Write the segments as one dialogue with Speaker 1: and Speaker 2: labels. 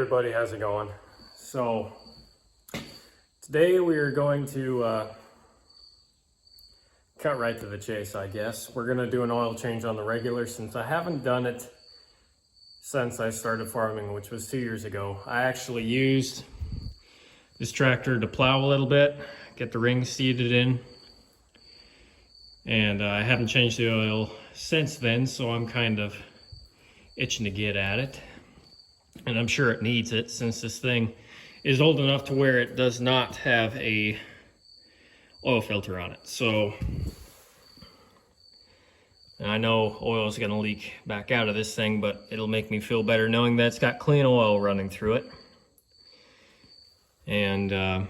Speaker 1: everybody, how's it going? So today we are going to cut right to the chase, I guess. We're gonna do an oil change on the regular since I haven't done it since I started farming, which was 2 years ago. I actually used this tractor to plow a little bit, get the rings seated in, and I haven't changed the oil since then, so I'm kind of itching to get at it. And I'm sure it needs it since this thing is old enough to where it does not have a oil filter on it. So, and I know oil is going to leak back out of this thing, but it'll make me feel better knowing that it's got clean oil running through it. And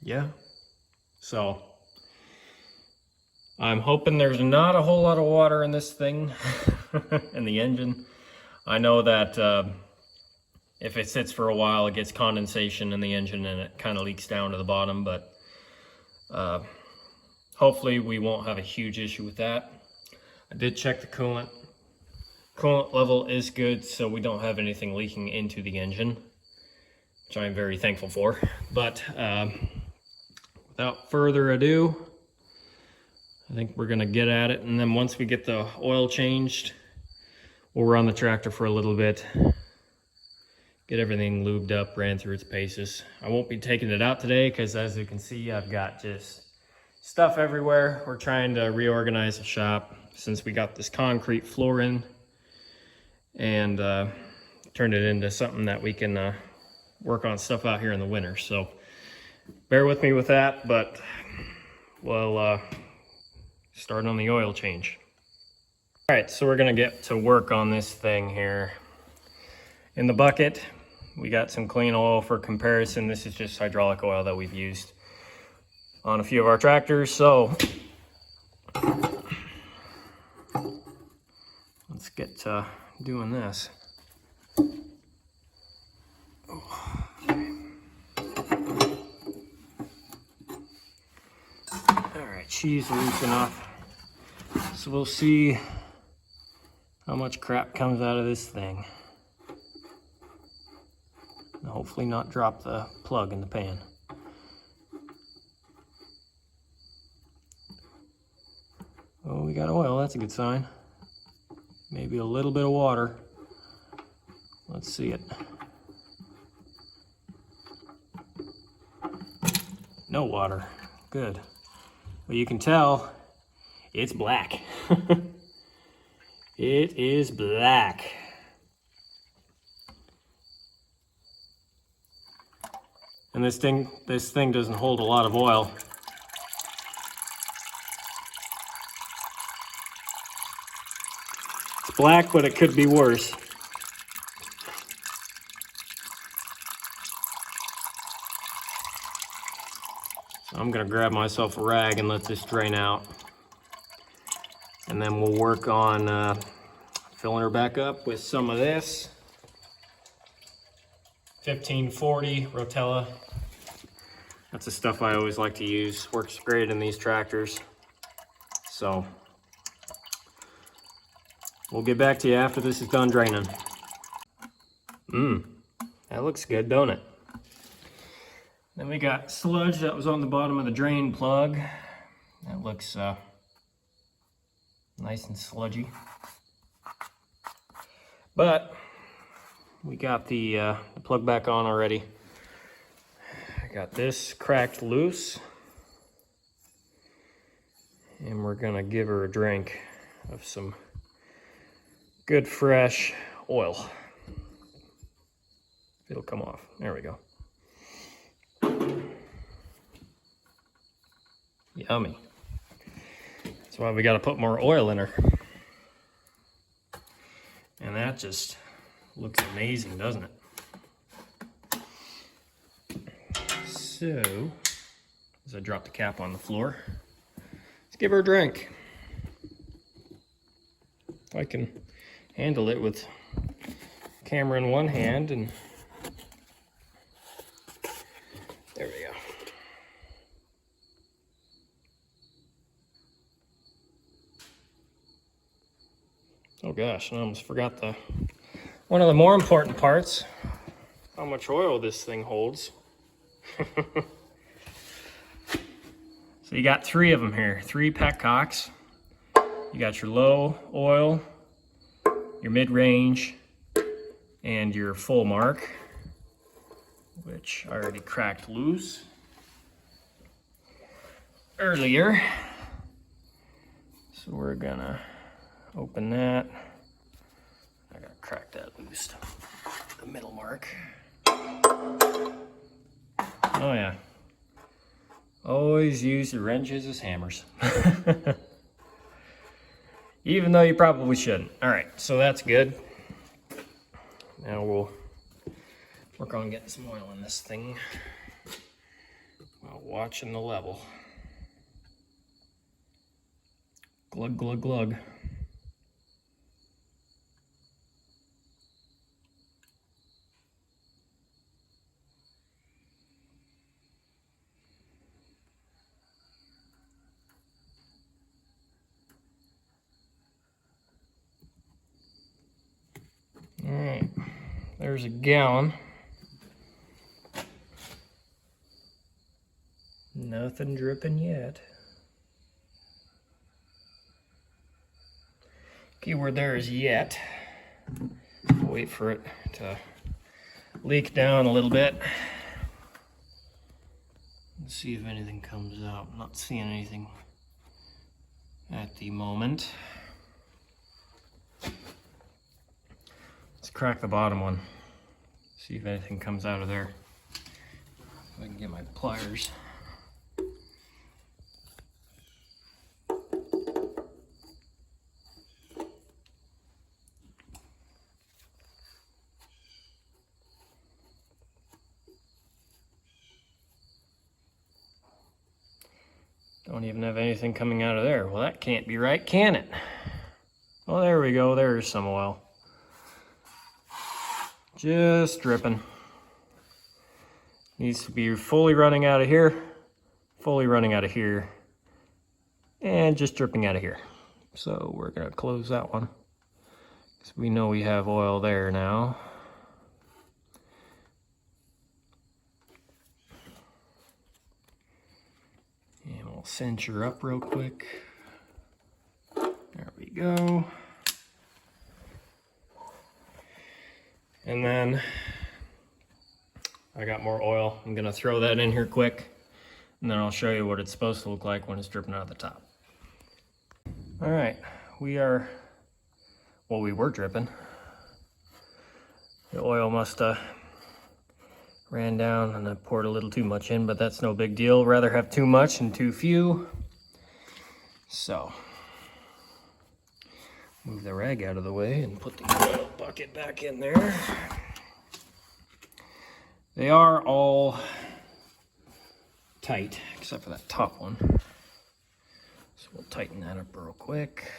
Speaker 1: yeah, so I'm hoping there's not a whole lot of water in this thing in the engine. I know that if it sits for a while, it gets condensation in the engine and it kind of leaks down to the bottom, but hopefully we won't have a huge issue with that. I did check the coolant. Coolant level is good, so we don't have anything leaking into the engine, which I'm very thankful for. But without further ado, I think we're gonna get at it, and then once we get the oil changed, we'll run the tractor for a little bit, get everything lubed up, ran through its paces. I won't be taking it out today because, as you can see, I've got just stuff everywhere. We're trying to reorganize the shop since we got this concrete floor in and turn it into something that we can work on stuff out here in the winter. So bear with me with that, but we'll start on the oil change. All right, so we're gonna get to work on this thing here. In the bucket, we got some clean oil for comparison. This is just hydraulic oil that we've used on a few of our tractors. So let's get to doing this. All right, she's loose enough. So we'll see how much crap comes out of this thing. And hopefully not drop the plug in the pan. Oh, we got oil, that's a good sign. Maybe a little bit of water. Let's see it. No water, good. Well, you can tell it's black. It is black. And this thing doesn't hold a lot of oil. It's black, but it could be worse. So I'm gonna grab myself a rag and let this drain out. And then we'll work on filling her back up with some of this 1540 Rotella. That's the stuff I always like to use. Works great in these tractors. So we'll get back to you after this is done draining. That looks good, don't it? Then we got sludge that was on the bottom of the drain plug. That looks nice and sludgy. But we got the plug back on already. I got this cracked loose. And we're gonna give her a drink of some good fresh oil. It'll come off. There we go. Yummy. That's why we got to put more oil in her. And that just looks amazing, doesn't it? So, as I drop the cap on the floor, let's give her a drink. If I can handle it with camera in one hand, and there we go. Oh gosh, I almost forgot the One of the more important parts, how much oil this thing holds. So you got 3 of them here, 3 petcocks. You got your low oil, your mid-range, and your full mark, which I already cracked loose earlier. So we're gonna open that. I gotta crack that loose, the middle mark. Oh yeah. Always use your wrenches as hammers. Even though you probably shouldn't. All right, so that's good. Now we'll work on getting some oil in this thing while watching the level. Glug, glug, glug. All right, there's a gallon. Nothing dripping yet. Keyword there is yet. Wait for it to leak down a little bit. Let's see if anything comes out. I'm not seeing anything at the moment. Let's crack the bottom one. See if anything comes out of there. If I can get my pliers. Don't even have anything coming out of there. Well, that can't be right, can it? Well, there we go. There's some oil. Just dripping. Needs to be fully running out of here, fully running out of here, and just dripping out of here. So we're gonna close that one, because we know we have oil there now. And we'll cinch her up real quick. There we go. And then I got more oil. I'm gonna throw that in here quick, and then I'll show you what it's supposed to look like when it's dripping out of the top. All right, we were dripping. The oil must have ran down and I poured a little too much in, but that's no big deal. Rather have too much than too few. So, move the rag out of the way and put the oil bucket back in there. They are all tight, except for that top one. So we'll tighten that up real quick.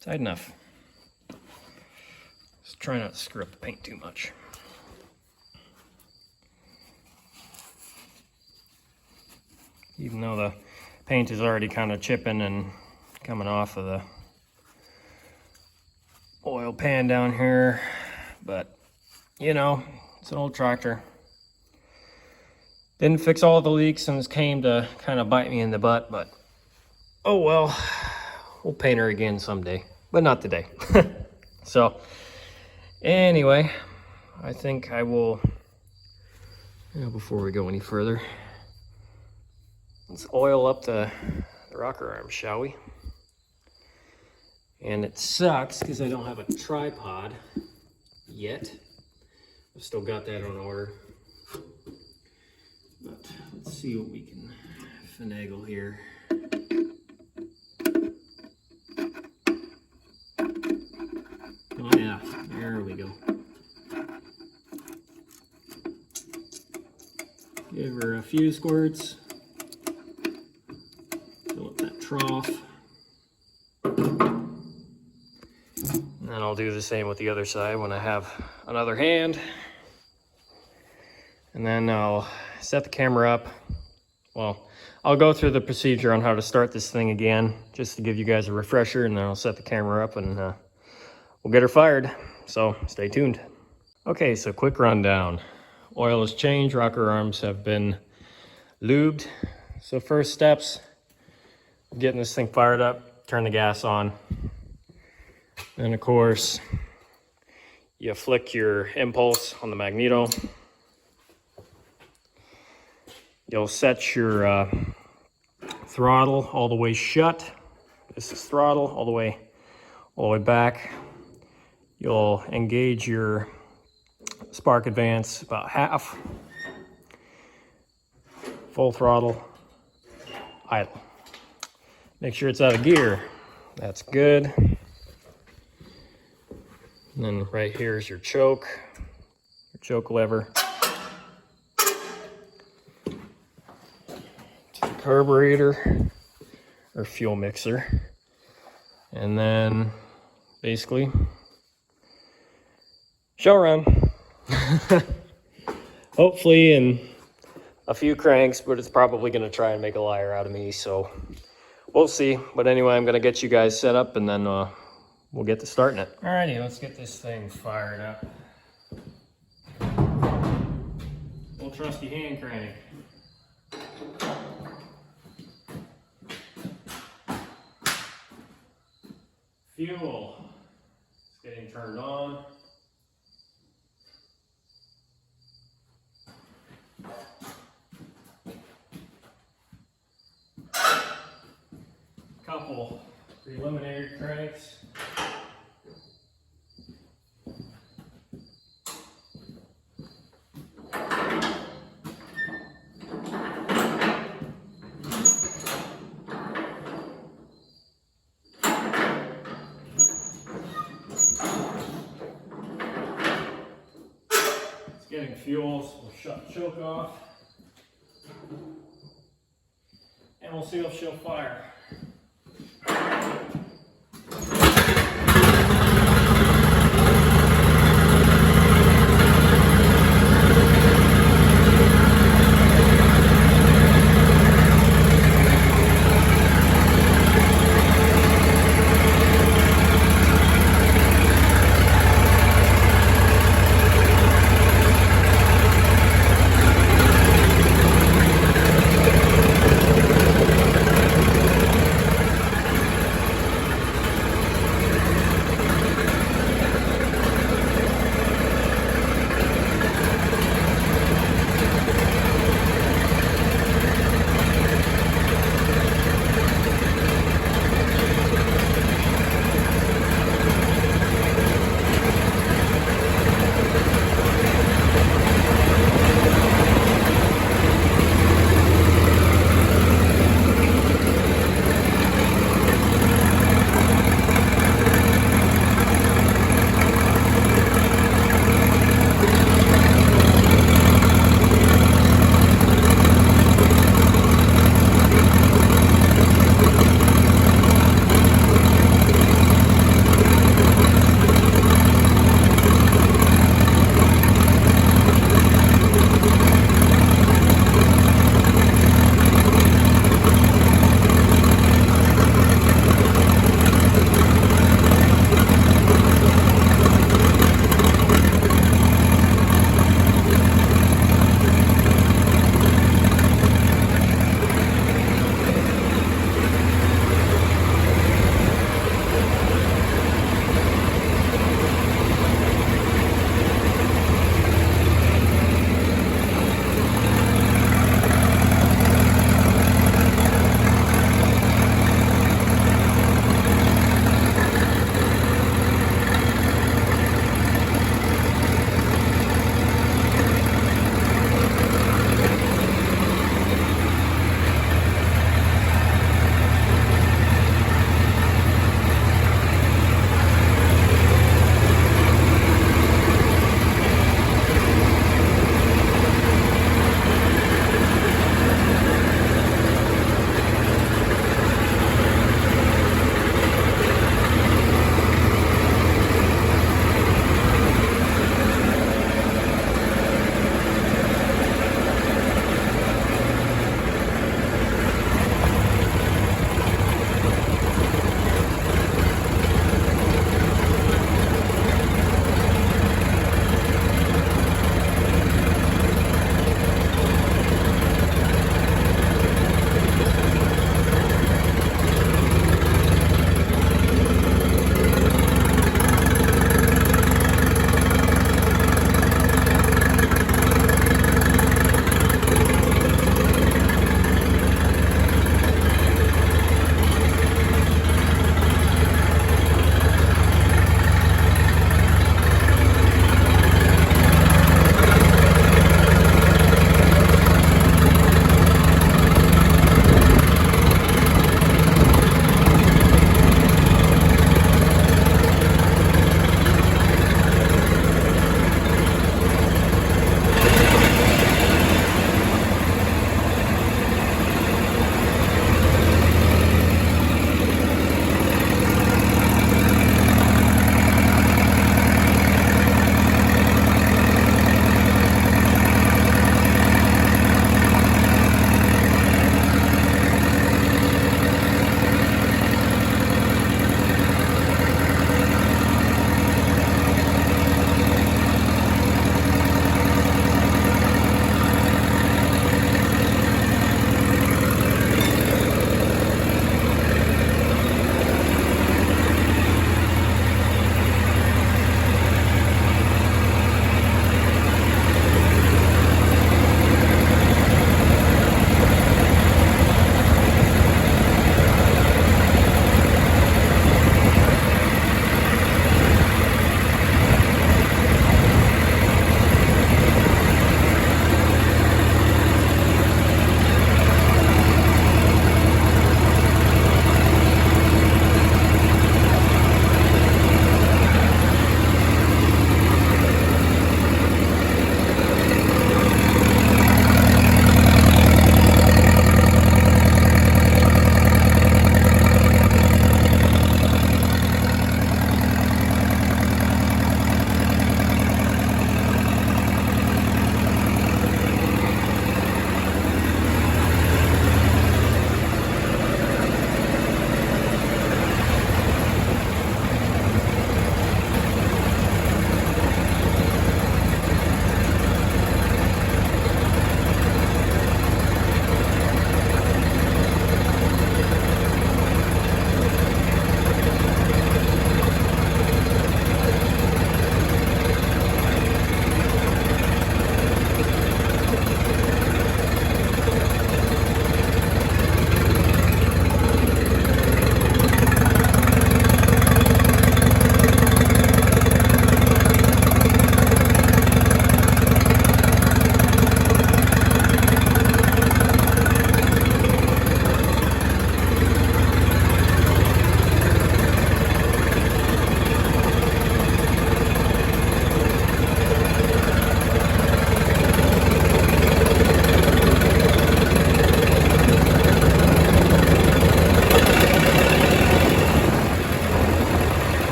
Speaker 1: Tight enough. Just try not to screw up the paint too much. Even though the paint is already kind of chipping and coming off of the oil pan down here, but you know, it's an old tractor. Didn't fix all the leaks and this came to kind of bite me in the butt, but oh well, we'll paint her again someday, but not today. So anyway, I think I will, before we go any further, let's oil up the rocker arm, shall we? And it sucks because I don't have a tripod yet. I've still got that on order. But let's see what we can finagle here. Oh yeah, there we go. Give her a few squirts. Fill up that trough. And then I'll do the same with the other side when I have another hand. And then I'll set the camera up. Well, I'll go through the procedure on how to start this thing again, just to give you guys a refresher, and then I'll set the camera up and we'll get her fired. So stay tuned. Okay, so quick rundown. Oil is changed, rocker arms have been lubed. So first steps, getting this thing fired up, turn the gas on. And of course, you flick your impulse on the magneto. You'll set your throttle all the way shut. This is throttle all the way back. You'll engage your spark advance about half. Full throttle, idle. Make sure it's out of gear. That's good. And then right here is your choke lever. Carburetor or fuel mixer, and then basically show run. Hopefully in a few cranks, but it's probably going to try and make a liar out of me, so we'll see. But anyway, I'm going to get you guys set up, and then we'll get to starting it. Alrighty, let's get this thing fired up. Old trusty hand crank. Fuel is getting turned on. Couple preliminary cranks. Getting fuel, so we'll shut the choke off, and we'll see if she'll fire.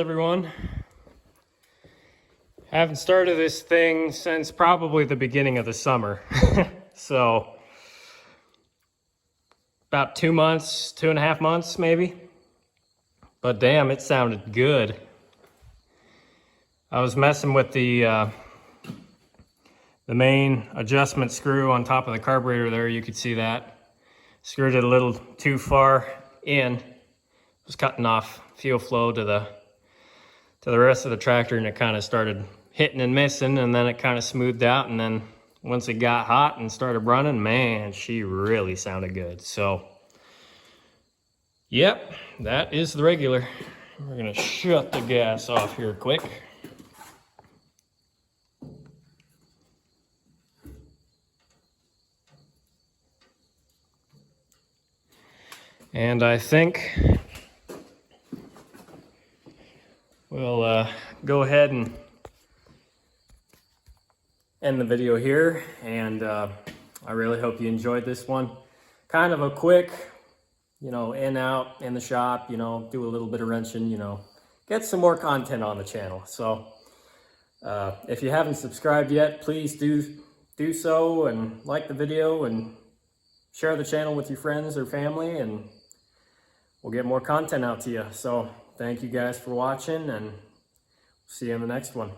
Speaker 1: everyone. Haven't started this thing since probably the beginning of the summer. So about 2 months, 2.5 months maybe. But damn, it sounded good. I was messing with the main adjustment screw on top of the carburetor there. You could see that. Screwed it a little too far in. Was cutting off fuel flow to the rest of the tractor, and it kind of started hitting and missing, and then it kind of smoothed out, and then once it got hot and started running, man, she really sounded good. So yep, that is the regular. We're gonna shut the gas off here quick. And I think we'll go ahead and end the video here. And I really hope you enjoyed this one. Kind of a quick, in, out, in the shop, do a little bit of wrenching, get some more content on the channel. So if you haven't subscribed yet, please do so, and like the video and share the channel with your friends or family, and we'll get more content out to you. So thank you guys for watching, and see you in the next one.